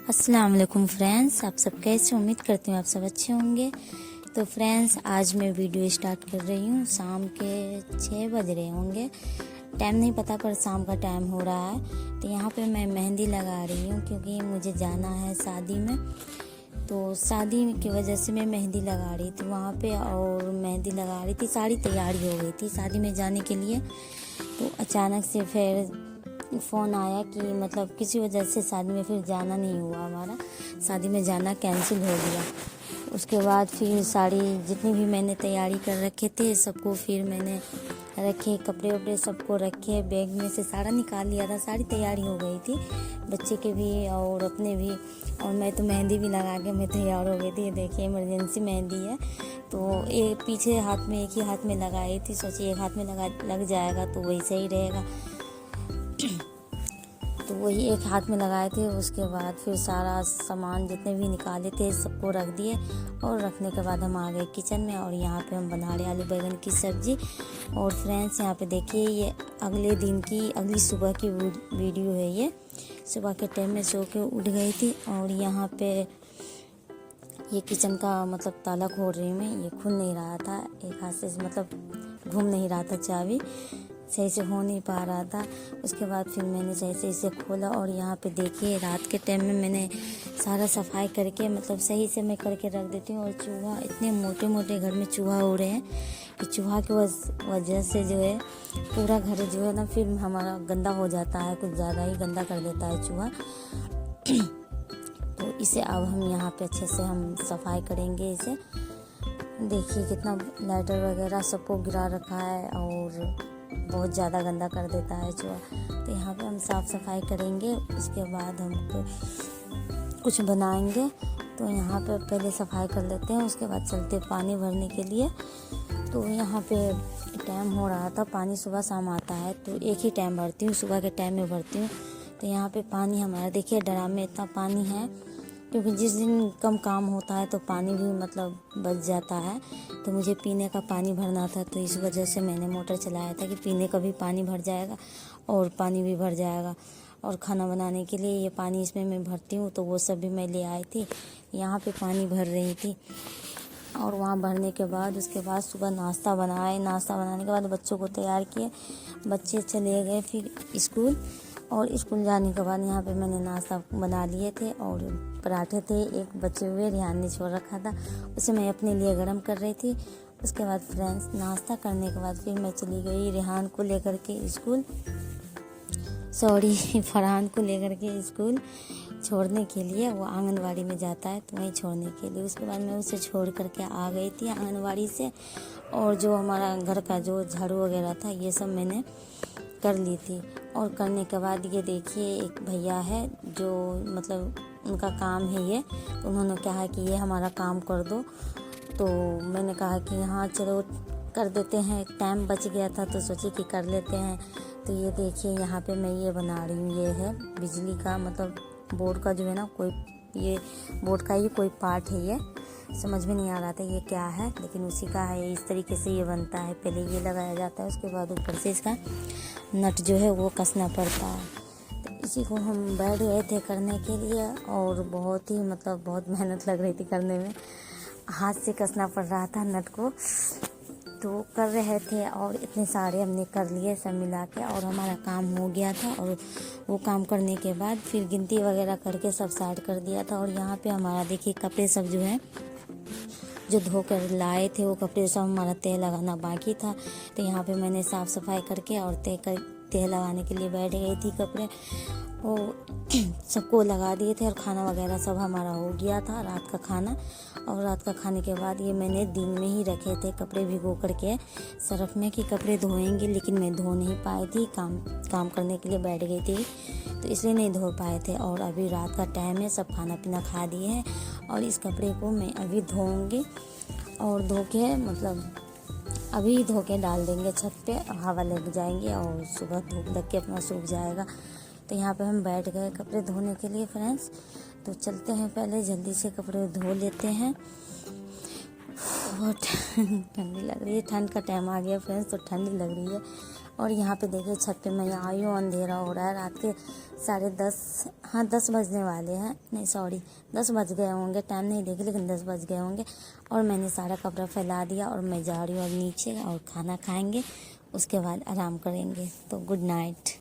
अस्सलाम वालेकुम फ्रेंड्स, आप सब कैसे? उम्मीद करती हूँ आप सब अच्छे होंगे। तो फ्रेंड्स, आज मैं वीडियो स्टार्ट कर रही हूँ। शाम के 6 बज रहे होंगे, टाइम नहीं पता पर शाम का टाइम हो रहा है। तो यहाँ पे मैं मेहंदी लगा रही हूँ क्योंकि मुझे जाना है शादी में। तो शादी की वजह से मैं मेहंदी लगा रही थी वहाँ पे, और मेहंदी लगा रही थी, सारी तैयारी हो गई थी शादी में जाने के लिए। तो अचानक से फिर फ़ोन आया कि मतलब किसी वजह से शादी में फिर जाना नहीं हुआ, हमारा शादी में जाना कैंसिल हो गया। उसके बाद फिर साड़ी जितनी भी मैंने तैयारी कर रखे थे सबको फिर मैंने रखे, कपड़े वपड़े सबको रखे, बैग में से सारा निकाल लिया था, सारी तैयारी हो गई थी, बच्चे के भी और अपने भी। और मैं तो मेहंदी भी लगा के मैं तैयार हो गई थी। देखिए इमरजेंसी मेहंदी है, तो एक पीछे हाथ में, एक ही हाथ में लगाई थी, सोचिए एक हाथ में लग जाएगा तो वही सही रहेगा। तो वही एक हाथ में लगाए थे। उसके बाद फिर सारा सामान जितने भी निकाले थे सबको रख दिए, और रखने के बाद हम आ गए किचन में, और यहाँ पे हम बना रहे आलू बैंगन की सब्ज़ी। और फ्रेंड्स, यहाँ पे देखिए ये अगले दिन की, अगली सुबह की वीडियो है। ये सुबह के टाइम में सो के उठ गई थी, और यहाँ पे ये किचन का मतलब ताला खोल रही हूँ मैं, ये खुल नहीं रहा था, एक हाथ से मतलब घूम नहीं रहा था, चाबी सही से हो नहीं पा रहा था। उसके बाद फिर मैंने सही से इसे खोला, और यहाँ पे देखिए रात के टाइम में मैंने सारा सफाई करके मतलब सही से मैं करके रख देती हूँ। और चूहा, इतने मोटे मोटे घर में चूहा हो रहे हैं कि चूहा की वजह से जो है पूरा घर जो है ना फिर हमारा गंदा हो जाता है, कुछ ज़्यादा ही गंदा कर देता है चूहा। तो इसे अब हम यहाँ पे अच्छे से हम सफाई करेंगे इसे। देखिए कितना लाइटर वगैरह सबको गिरा रखा है, और बहुत ज़्यादा गंदा कर देता है चूहा। तो यहाँ पे हम साफ़ सफाई करेंगे, उसके बाद हम कुछ बनाएंगे। तो यहाँ पे पहले सफाई कर लेते हैं, उसके बाद चलते पानी भरने के लिए। तो यहाँ पे टाइम हो रहा था, पानी सुबह शाम आता है, तो एक ही टाइम भरती हूँ, सुबह के टाइम में भरती हूँ। तो यहाँ पे पानी हमारा देखिए ड्राम में इतना पानी है, क्योंकि जिस दिन कम काम होता है तो पानी भी मतलब बच जाता है। तो मुझे पीने का पानी भरना था, तो इस वजह से मैंने मोटर चलाया था कि पीने का भी पानी भर जाएगा और पानी भी भर जाएगा। और खाना बनाने के लिए ये पानी इसमें मैं भरती हूँ, तो वो सब भी मैं ले आई थी। यहाँ पे पानी भर रही थी, और वहाँ भरने के बाद उसके बाद सुबह नाश्ता बनाए। नाश्ता बनाने के बाद बच्चों को तैयार किए, बच्चे चले गए फिर स्कूल। और स्कूल जाने के बाद यहाँ पे मैंने नाश्ता बना लिए थे, और पराठे थे एक बचे हुए, रेहान ने छोड़ रखा था, उसे मैं अपने लिए गर्म कर रही थी। उसके बाद फ्रेंड्स, नाश्ता करने के बाद फिर मैं चली गई रेहान को लेकर के स्कूल, फरहान को लेकर के स्कूल छोड़ने के लिए। वो आंगनवाड़ी में जाता है, तो वहीं छोड़ने के लिए। उसके बाद मैं उसे छोड़ करके आ गई थी आंगनवाड़ी से, और जो हमारा घर का जो झाड़ू वगैरह था ये सब मैंने कर ली थी। और करने के बाद ये देखिए एक भैया है जो मतलब उनका काम है ये, तो उन्होंने कहा कि ये हमारा काम कर दो। तो मैंने कहा कि हाँ चलो कर देते हैं, टाइम बच गया था तो सोचे कि कर लेते हैं। तो ये देखिए यहाँ पे मैं ये बना रही हूँ, ये है बिजली का मतलब बोर्ड का जो है ना, कोई ये बोर्ड का ही कोई पार्ट है। ये समझ में नहीं आ रहा था ये क्या है, लेकिन उसी का है। इस तरीके से ये बनता है, पहले ये लगाया जाता है, उसके बाद ऊपर से इसका नट जो है वो कसना पड़ता है। तो इसी को हम बैठ गए थे करने के लिए, और बहुत ही मतलब बहुत मेहनत लग रही थी करने में, हाथ से कसना पड़ रहा था नट को। तो कर रहे थे, और इतने सारे हमने कर लिए सब मिला के, और हमारा काम हो गया था। और वो काम करने के बाद फिर गिनती वगैरह करके सब साइड कर दिया था। और यहाँ पे हमारा देखिए कपड़े सब जो है जो धो कर लाए थे, वो कपड़े सब हमारा तह लगाना बाकी था। तो यहाँ पे मैंने साफ़ सफाई करके और तह लगाने के लिए बैठ गई थी। कपड़े वो सबको लगा दिए थे, और खाना वगैरह सब हमारा हो गया था, रात का खाना। और रात का खाने के बाद ये मैंने दिन में ही रखे थे कपड़े भिगो करके सर्फ में कि कपड़े धोएंगे, लेकिन मैं धो नहीं पाई थी, काम करने के लिए बैठ गई थी, तो इसलिए नहीं धो पाए थे। और अभी रात का टाइम है, सब खाना पीना खा दिए हैं, और इस कपड़े को मैं अभी धोऊंगी, और धो के मतलब अभी धो के डाल देंगे छत पे, हवा लग जाएंगे, और सुबह धूप लग के अपना सूख जाएगा। तो यहाँ पे हम बैठ गए कपड़े धोने के लिए फ्रेंड्स। तो चलते हैं, पहले जल्दी से कपड़े धो लेते हैं। बहुत ठंडी लग रही है, ठंड का टाइम आ गया फ्रेंड्स, तो ठंडी लग रही है। और यहाँ पे देखिए छत पे मैं आई हूँ, अंधेरा हो रहा है, रात के 10:30, हाँ 10 बजने वाले हैं, नहीं सॉरी 10 बज गए होंगे, टाइम नहीं देखी लेकिन 10 बज गए होंगे। और मैंने सारा कपड़ा फैला दिया और मैं जा रही हूँ अब नीचे और खाना खाएंगे, उसके बाद आराम करेंगे। तो गुड नाइट।